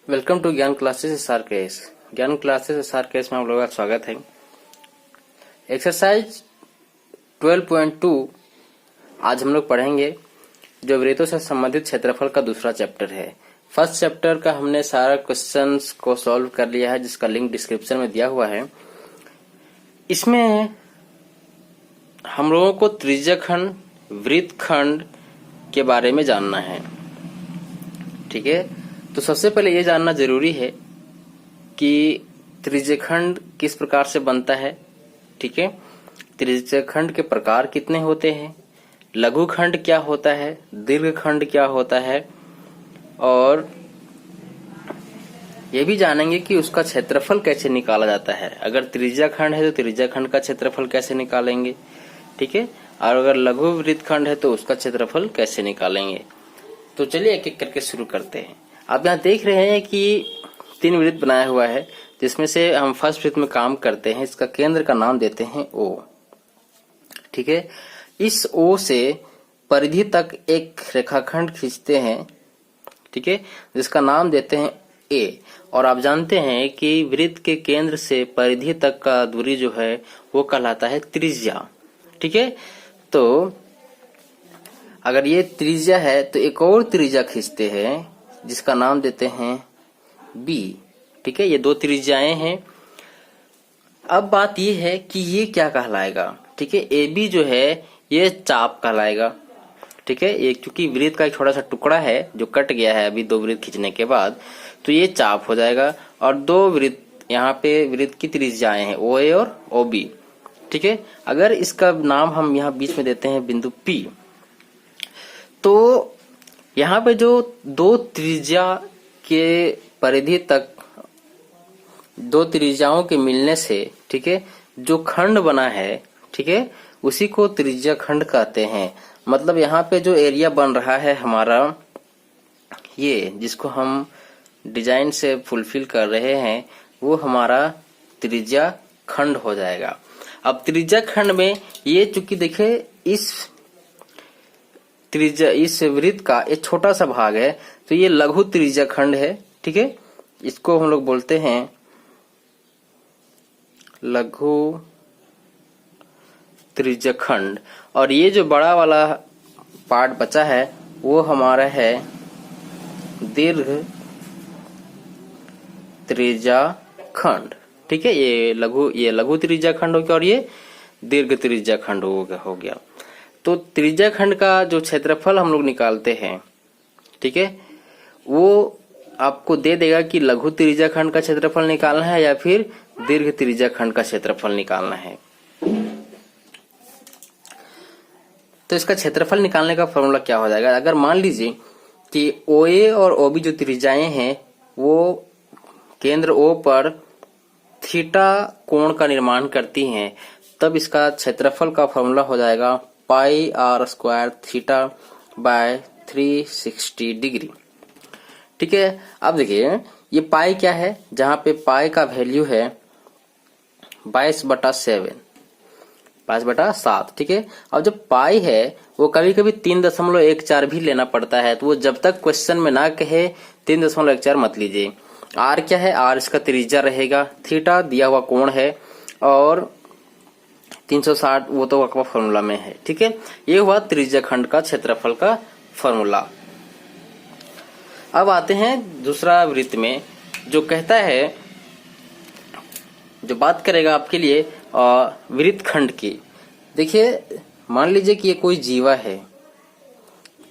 Welcome to ज्ञान classes एसआरकेएस। ज्ञान classes एसआरकेएस में आप लोगों का स्वागत है। एक्सरसाइज 12.2 आज हम लोग पढ़ेंगे जो वृत्तों से संबंधित क्षेत्रफल का दूसरा चैप्टर है। फर्स्ट चैप्टर का हमने सारा क्वेश्चंस को सॉल्व कर लिया है, जिसका लिंक डिस्क्रिप्शन में दिया हुआ है। इसमें हम लोगों को त्रिज्यखंड, वृत्तखंड के बारे में जानना है। ठीक है, तो सबसे पहले ये जानना जरूरी है कि त्रिज्यखंड किस प्रकार से बनता है। ठीक है, त्रिज्यखंड के प्रकार कितने होते हैं, लघुखंड क्या होता है, दीर्घखंड क्या होता है, और ये भी जानेंगे कि उसका क्षेत्रफल कैसे निकाला जाता है। अगर त्रिज्यखंड है तो त्रिज्यखंड का क्षेत्रफल कैसे निकालेंगे। ठीक है, और अगर लघु वृत्तखंड है तो उसका क्षेत्रफल कैसे निकालेंगे। तो चलिए एक एक करके शुरू करते हैं। आप यहाँ देख रहे हैं कि 3 वृत्त बनाया हुआ है, जिसमें से हम फर्स्ट वृत्त में काम करते हैं। इसका केंद्र का नाम देते हैं O। ठीक है, इस O से परिधि तक एक रेखाखंड खींचते हैं। ठीक है, जिसका नाम देते हैं A। और आप जानते हैं कि वृत्त के केंद्र से परिधि तक का दूरी जो है वो कहलाता है त्रिज्या। ठीक है, तो अगर ये त्रिज्या है तो एक और त्रिज्या खींचते हैं जिसका नाम देते हैं B। ठीक है, ये 2 त्रिज्याएं हैं। अब बात ये है कि ये क्या कहलाएगा। ठीक है, AB जो है ये चाप कहलाएगा। ठीक है, ये क्योंकि वृत्त का एक छोटा सा टुकड़ा है जो कट गया है अभी 2 वृत्त खींचने के बाद, तो ये चाप हो जाएगा। और 2 वृत्त यहाँ पे वृत्त की त्रिज्याएं हैं OA और OB। ठीक है, अगर इसका नाम हम यहाँ बीच में देते हैं बिंदु P, तो यहाँ पे जो 2 त्रिज्या के परिधि तक 2 त्रिज्याओं के मिलने से, ठीक है, जो खंड बना है, ठीक है, उसी को त्रिज्या खंड कहते हैं। मतलब यहाँ पे जो एरिया बन रहा है हमारा, ये जिसको हम डिजाइन से फुलफिल कर रहे हैं, वो हमारा त्रिज्या खंड हो जाएगा। अब त्रिज्या खंड में ये चूंकि देखे इस वृत्त का एक छोटा सा भाग है, तो ये लघु त्रिज्या खंड है। ठीक है, इसको हम लोग बोलते हैं लघु त्रिज्या खंड। और ये जो बड़ा वाला पार्ट बचा है वो हमारा है दीर्घ त्रिज्या खंड। ठीक है, ये लघु त्रिज्या खंड हो गया और ये दीर्घ त्रिज्या खंड हो गया। तो त्रिज्या खंड का जो क्षेत्रफल हम लोग निकालते हैं, ठीक है, वो आपको दे देगा कि लघु त्रिज्या खंड का क्षेत्रफल निकालना है या फिर दीर्घ त्रिज्या खंड का क्षेत्रफल निकालना है। तो इसका क्षेत्रफल निकालने का फॉर्मूला क्या हो जाएगा। अगर मान लीजिए कि OA और OB जो त्रिज्याएं हैं वो केंद्र O पर थीटा कोण का निर्माण करती हैं, तब इसका क्षेत्रफल का फॉर्मूला हो जाएगा पाई r square theta by 360 degree. ठीक है, अब देखिए ये पाई क्या है, जहां पे पाई का वैल्यू है 22/7। ठीक है, और जो पाई है वो कभी कभी 3.14 भी लेना पड़ता है, तो वो जब तक क्वेश्चन में ना कहे 3.14 मत लीजिए। आर क्या है, आर इसका त्रिज्या रहेगा, थीटा दिया हुआ कोण है, और 360 वो तो आपका फॉर्मूला में है। ठीक है, ये हुआ त्रिज्या खंड का क्षेत्रफल का फॉर्मूला। अब आते हैं दूसरा वृत्त में, जो कहता है, जो बात करेगा आपके लिए वृत्तखंड की। देखिए मान लीजिए कि ये कोई जीवा है।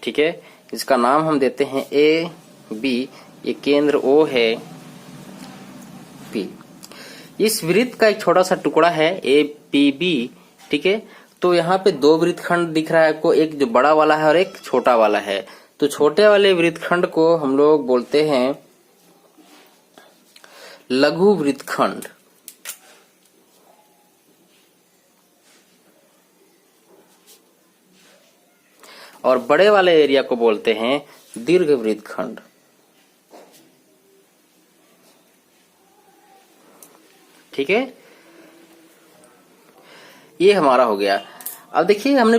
ठीक है, इसका नाम हम देते हैं A B। ये केंद्र O है P। इस वृत्त का एक छोटा सा टुकड़ा है APB। ठीक है, तो यहाँ पे 2 वृत्तखंड दिख रहा है आपको, एक जो बड़ा वाला है और एक छोटा वाला है। तो छोटे वाले वृत्तखंड को हम लोग बोलते हैं लघु वृत्तखंड। और बड़े वाले एरिया को बोलते हैं दीर्घ वृत्तखंड। ठीक है, ये हमारा हो गया। अब देखिए हमने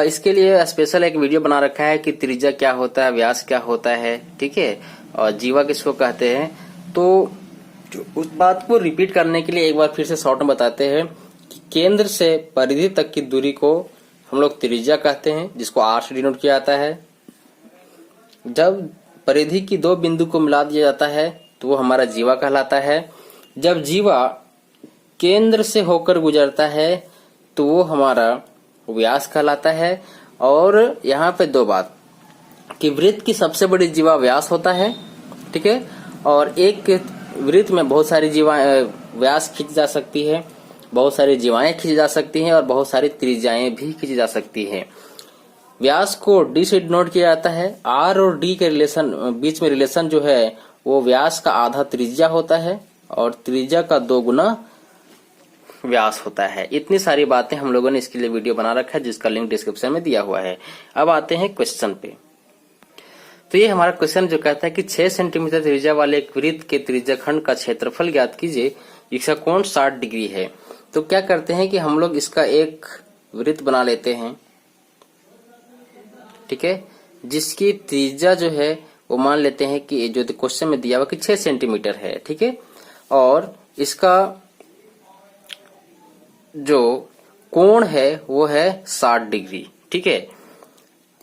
इसके लिए स्पेशल एक वीडियो बना रखा है कि त्रिज्या क्या होता है, व्यास क्या होता है। ठीक है, और जीवा किसको कहते हैं, तो उस बात को रिपीट करने के लिए एक बार फिर से शॉर्ट में बताते हैं कि केंद्र से परिधि तक की दूरी को हम लोग त्रिज्या कहते हैं, जिसको r से डिनोट किया जाता है। जब परिधि की दो बिंदु को मिला दिया जाता है तो वो हमारा जीवा कहलाता है। जब जीवा केंद्र से होकर गुजरता है तो वो हमारा व्यास कहलाता है। और यहाँ पे दो बात कि वृत्त की सबसे बड़ी जीवा व्यास होता है, ठीक है, और एक वृत्त में बहुत सारी जीवा व्यास खींची जा सकती है, बहुत सारी जीवाएं खींची जा सकती हैं और बहुत सारी त्रिज्याएं भी खींची जा सकती हैं। व्यास को d से डिनोट किया जाता है। r और d के रिलेशन बीच में रिलेशन जो है वो व्यास का आधा त्रिज्या होता है और त्रिज्या का 2 गुना व्यास होता है। इतनी सारी बातें हम लोगों ने इसके लिए वीडियो बना रखा है, जिसका लिंक डिस्क्रिप्शन में दिया हुआ है। अब आते हैं क्वेश्चन पे। तो ये हमारा क्वेश्चन जो कहता है कि 6 सेंटीमीटर त्रिज्या वाले एक वृत्त के त्रिज्याखंड का क्षेत्रफल ज्ञात कीजिए, इसका कोण 60 डिग्री है। तो क्या करते हैं कि हम लोग इसका एक वृत्त बना लेते हैं, ठीक है, जिसकी त्रिज्या जो है वो मान लेते हैं कि जो क्वेश्चन में दिया हुआ कि 6 सेंटीमीटर है, ठीक है, और इसका जो कोण है वो है 60 डिग्री, ठीक है।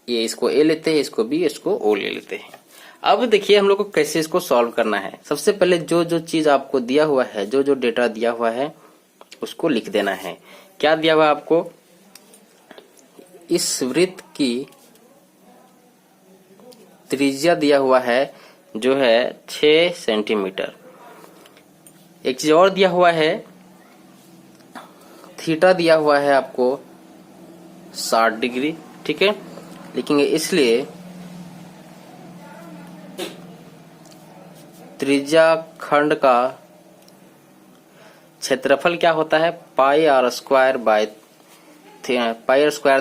ये इसको ए लेते हैं, इसको बी, इसको ओ ले लेते हैं। अब देखिए हम लोग को कैसे इसको सॉल्व करना है। सबसे पहले जो जो चीज आपको दिया हुआ है, जो जो डेटा दिया हुआ है उसको लिख देना है। क्या दिया हुआ है आपको? इस वृत्त की त्रिज्या दिया हुआ है जो है 6 सेंटीमीटर। एक चीज और दिया हुआ है, थीटा दिया हुआ है आपको 60 डिग्री, ठीक है, लिखेंगे। इसलिए त्रिज्या खंड का क्षेत्रफल क्या होता है? Pi R square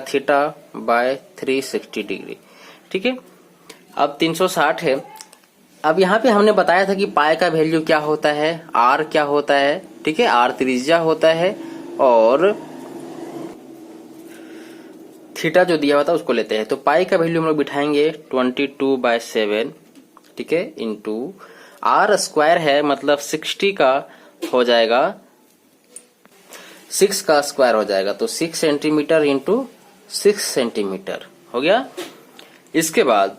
theta by 360 degree, ठीक है। अब 360 है। अब यहाँ पे हमने बताया था कि पाई का वैल्यू क्या होता है, आर क्या होता है, ठीक है, आर त्रिज्या होता है और थीटा जो दिया हुआ था उसको लेते हैं। तो पाई का वैल्यू हम लोग बिठाएंगे 22/7, ठीक है, इंटू आर स्क्वायर है मतलब 60 का हो जाएगा, 6 का स्क्वायर हो जाएगा, तो 6 सेंटीमीटर इंटू 6 सेंटीमीटर हो गया। इसके बाद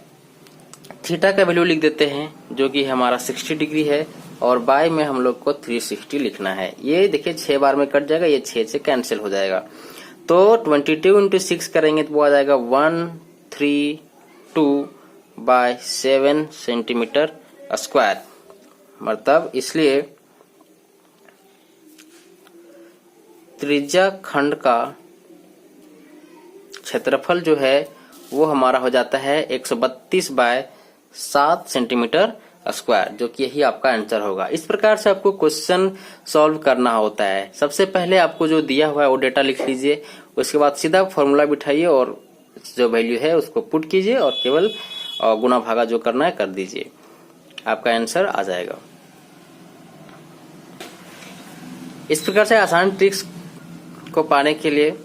थीटा का वैल्यू लिख देते हैं जो कि हमारा 60 डिग्री है और बाय में हम लोग को 360 लिखना है। ये देखिए 6 बार में कट जाएगा, ये 6 से कैंसिल हो जाएगा। तो 22 इंटू 6 करेंगे तो वो आ जाएगा 132/7 सेंटीमीटर स्क्वायर। मतलब इसलिए त्रिज्या खंड का क्षेत्रफल जो है वो हमारा हो जाता है 132/7 सेंटीमीटर स्क्वायर, जो कि यही आपका आंसर होगा। इस प्रकार से आपको क्वेश्चन सॉल्व करना होता है। सबसे पहले आपको जो दिया हुआ है वो डेटा लिख लीजिए, उसके बाद सीधा फॉर्मूला बिठाइए और जो वैल्यू है उसको पुट कीजिए और केवल गुणा भागा जो करना है कर दीजिए, आपका आंसर आ जाएगा। इस प्रकार से आसान ट्रिक्स को पाने के लिए,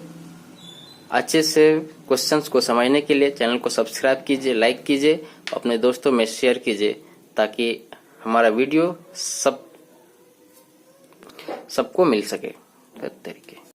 अच्छे से क्वेश्चंस को समझने के लिए चैनल को सब्सक्राइब कीजिए, लाइक कीजिए, अपने दोस्तों में शेयर कीजिए ताकि हमारा वीडियो सबको मिल सके तरीके।